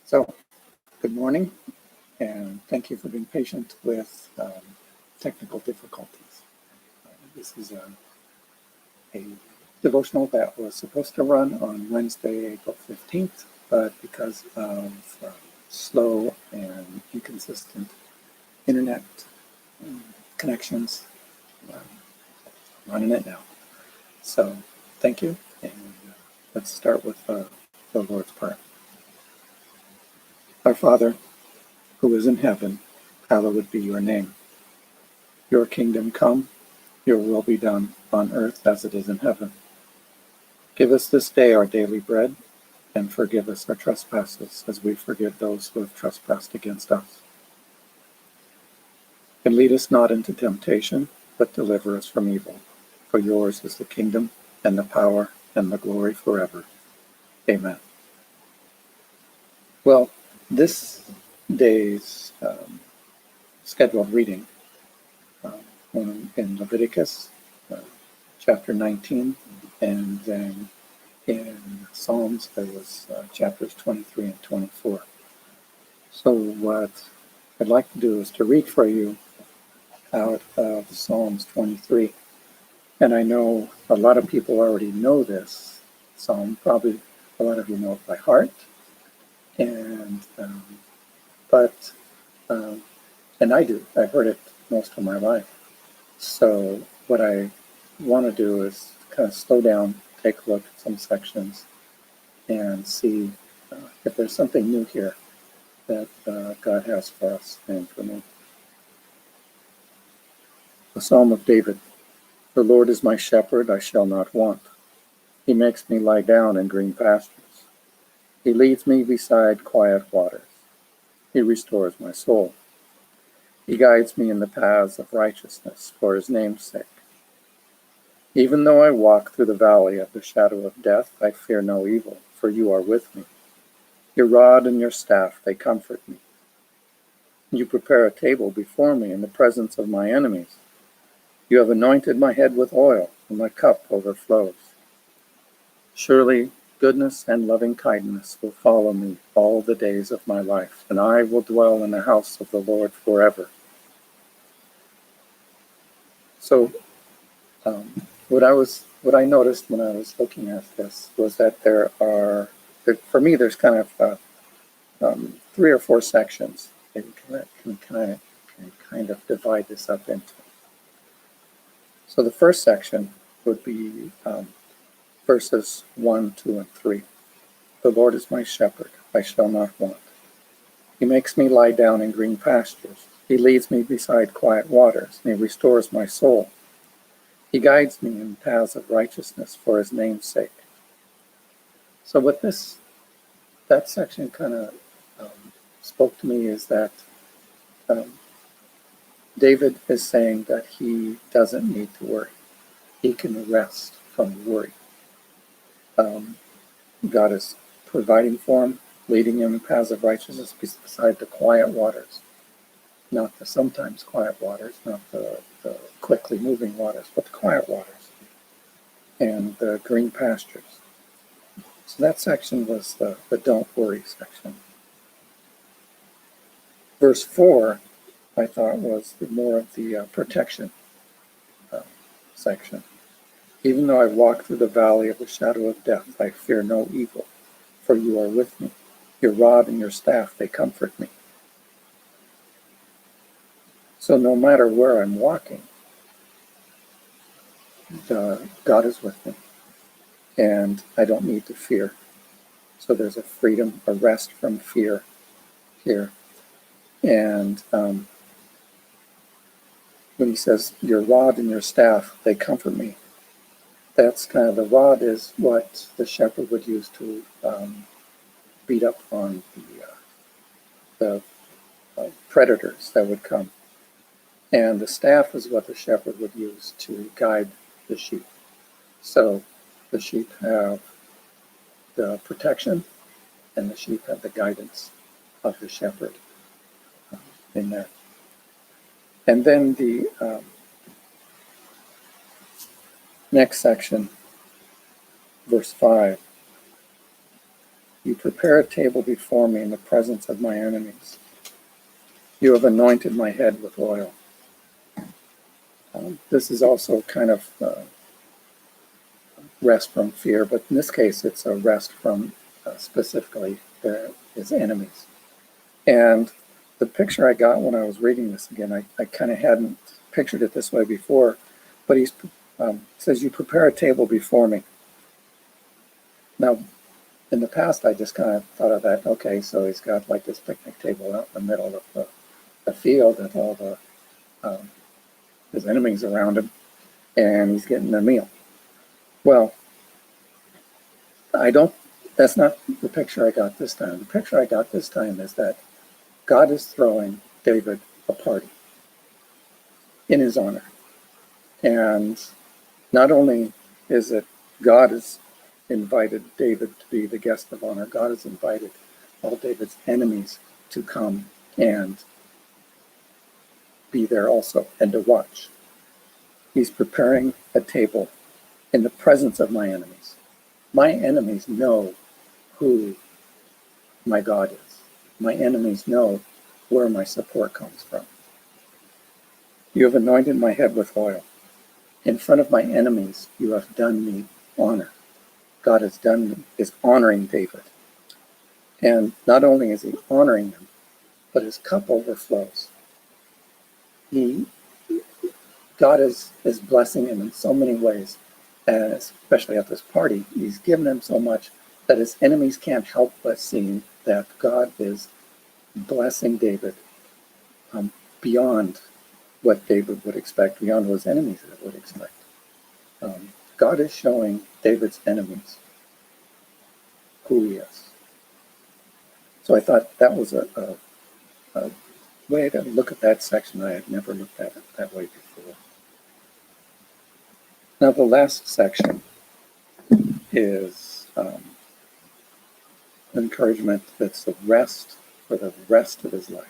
So, good morning, and thank you for being patient with technical difficulties. This is a devotional that was supposed to run on Wednesday, April 15th, but because of slow and inconsistent internet connections, I'm running it now. So, thank you, and let's start with the Lord's Prayer. Our Father, who is in heaven, hallowed be your name. Your kingdom come, your will be done on earth as it is in heaven. Give us this day our daily bread, and forgive us our trespasses as we forgive those who have trespassed against us. And lead us not into temptation, but deliver us from evil. For yours is the kingdom, and the power, and the glory forever. Amen. Well, this day's scheduled reading in Leviticus chapter 19, and then in Psalms there was chapters 23 and 24. So what I'd like to do is to read for you out of Psalms 23. And I know a lot of people already know this psalm, probably a lot of you know it by heart. And and I do. I've heard it most of my life. So what I want to do is kind of slow down, take a look at some sections, and see if there's something new here that God has for us and for me. The Psalm of David. The Lord is my shepherd, I shall not want. He makes me lie down in green pastures. He leads me beside quiet waters. He restores my soul. He guides me in the paths of righteousness for his name's sake. Even though I walk through the valley of the shadow of death, I fear no evil, for you are with me. Your rod and your staff, they comfort me. You prepare a table before me in the presence of my enemies. You have anointed my head with oil, and my cup overflows. Surely goodness and loving kindness will follow me all the days of my life, and I will dwell in the house of the Lord forever. So what I noticed when I was looking at this was that for me, there's kind of 3 or 4 sections that you can kind of divide this up into. So the first section would be verses 1, 2, and 3. The Lord is my shepherd, I shall not want. He makes me lie down in green pastures. He leads me beside quiet waters, and he restores my soul. He guides me in paths of righteousness for his name's sake. So what that section kind of spoke to me is that David is saying that he doesn't need to worry. He can rest from worry. God is providing for him, leading him in paths of righteousness beside the quiet waters. Not the sometimes quiet waters, not the quickly moving waters, but the quiet waters and the green pastures. So that section was the don't worry section. Verse 4, I thought, was more of the protection section. Even though I walk through the valley of the shadow of death, I fear no evil, for you are with me. Your rod and your staff, they comfort me. So no matter where I'm walking, God is with me, and I don't need to fear. So there's a freedom, a rest from fear here. And when he says, your rod and your staff, they comfort me, that's kind of, the rod is what the shepherd would use to beat up on the predators that would come. And the staff is what the shepherd would use to guide the sheep. So the sheep have the protection, and the sheep have the guidance of the shepherd in there. And then the next section, verse 5, You prepare a table before me in the presence of my enemies. You have anointed my head with oil. This is also kind of rest from fear, but in this case, it's a rest from specifically his enemies. And the picture I got when I was reading this again, I kind of hadn't pictured it this way before, but he says, you prepare a table before me. Now, in the past, I just kind of thought of that, okay, so he's got like this picnic table out in the middle of the field with all the his enemies around him, and he's getting a meal. Well, that's not the picture I got this time. The picture I got this time is that God is throwing David a party in his honor. And not only is it God has invited David to be the guest of honor, God has invited all David's enemies to come and be there also and to watch. He's preparing a table in the presence of my enemies. My enemies know who my God is. My enemies know where my support comes from. You have anointed my head with oil. In front of my enemies, you have done me honor. God is honoring David. And not only is he honoring him, but his cup overflows. God is blessing him in so many ways, and especially at this party. He's given him so much that his enemies can't help but see that God is blessing David beyond what David would expect, beyond what his enemies would expect. God is showing David's enemies who he is. So I thought that was a way to look at that section. I had never looked at it that way before. Now the last section is encouragement that's the rest for the rest of his life.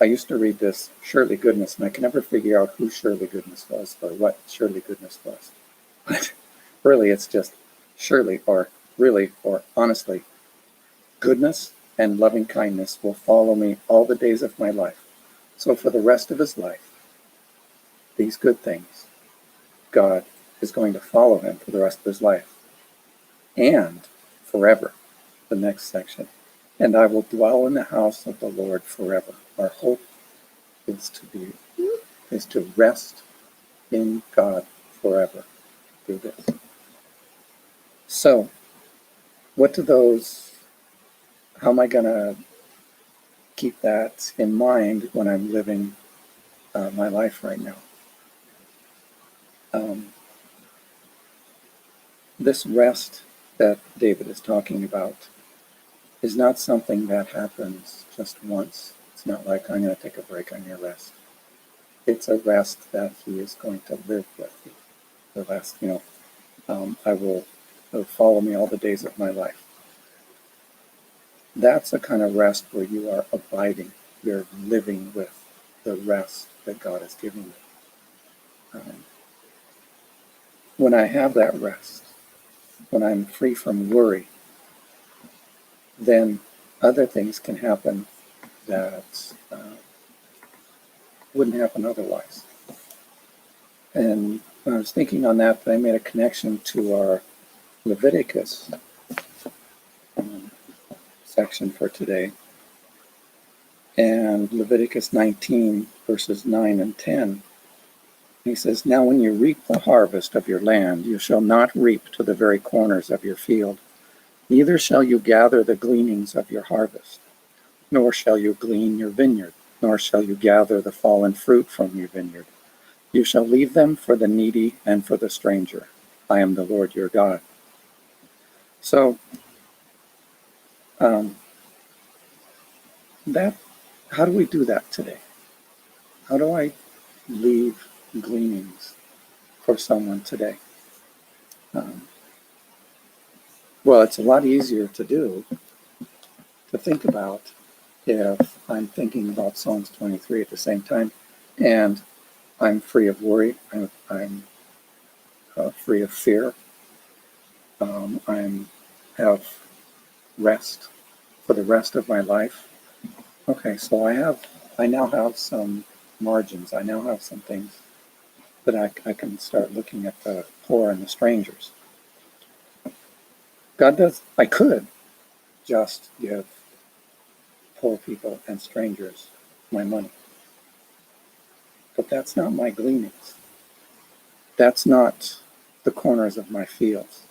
I used to read this Shirley Goodness, and I could never figure out who Shirley Goodness was or what Shirley Goodness was. But really, it's just Shirley, or honestly, goodness and loving kindness will follow me all the days of my life. So for the rest of his life, these good things, God is going to follow him for the rest of his life. And forever, the next section. And I will dwell in the house of the Lord forever. Our hope is to rest in God forever through this. So, how am I going to keep that in mind when I'm living my life right now? This rest that David is talking about is not something that happens just once. It's not like I'm going to take a break, I'm going to rest. It's a rest that he is going to live with. The rest, it'll follow me all the days of my life. That's a kind of rest where you are abiding. You're living with the rest that God has given you. When I have that rest, when I'm free from worry, then other things can happen that wouldn't happen otherwise. And when I was thinking on that, I made a connection to our Leviticus section for today. And Leviticus 19, verses 9 and 10. He says, now when you reap the harvest of your land, you shall not reap to the very corners of your field, neither shall you gather the gleanings of your harvest, nor shall you glean your vineyard, nor shall you gather the fallen fruit from your vineyard. You shall leave them for the needy and for the stranger. I am the Lord your God. So, how do we do that today? How do I leave gleanings for someone today? Well, it's a lot easier to think about if I'm thinking about Psalms 23 at the same time, and I'm free of worry, I'm free of fear, I'm have rest for the rest of my life. Okay, so I now have some margins. I now have some things that I can start looking at the poor and the strangers. I could just give poor people and strangers my money. But that's not my gleanings. That's not the corners of my fields.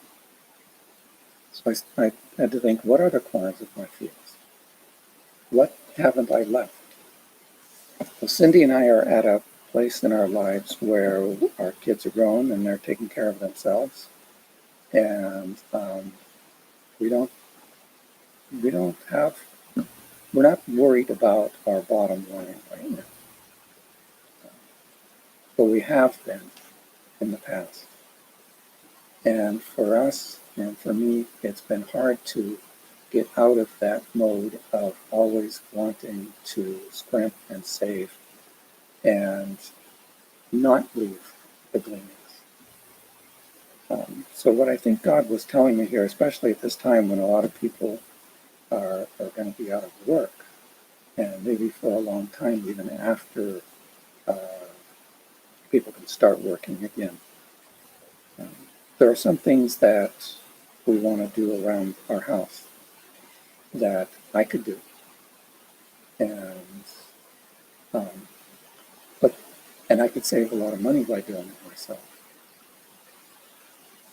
So I had to think, what are the corners of my fields? What haven't I left? Well, Cindy and I are at a place in our lives where our kids are grown and they're taking care of themselves. And we don't have, we're not worried about our bottom line right now. But we have been in the past. And for us, and for me, it's been hard to get out of that mode of always wanting to scrimp and save and not leave the gleanings. So what I think God was telling me here, especially at this time when a lot of people are going to be out of work, and maybe for a long time, even after people can start working again. There are some things that we want to do around our house that I could do, and I could save a lot of money by doing it myself.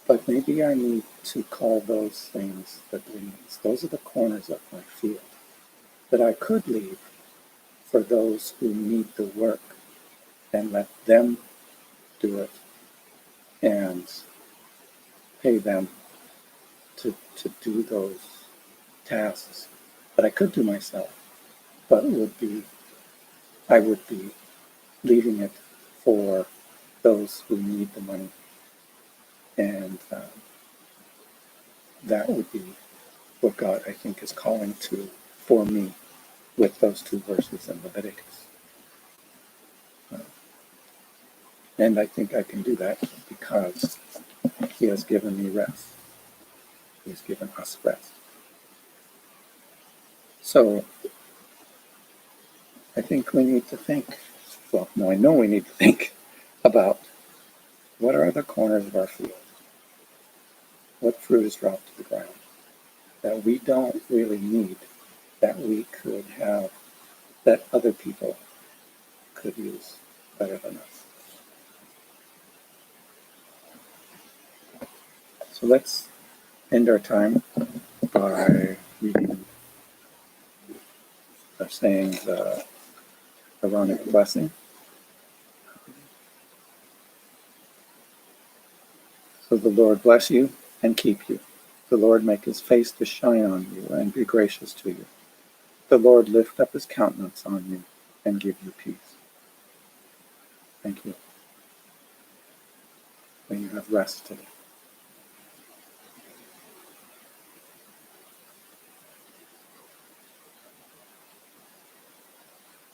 But maybe I need to call those things the gleanings. Those are the corners of my field that I could leave for those who need the work and let them do it and pay them to do those tasks that I could do myself, but I would be leaving it for those who need the money. And that would be what God, I think, is calling to for me with those two verses in Leviticus. And I think I can do that because He has given me rest. He's given us rest. So I think we need to think, well, no, I know we need to think about what are the corners of our field? What fruit is dropped to the ground that we don't really need, that we could have, that other people could use better than us? So let's end our time by reading or saying the Aaronic blessing. So the Lord bless you and keep you. The Lord make His face to shine on you and be gracious to you. The Lord lift up His countenance on you and give you peace. Thank you. May you have rest today.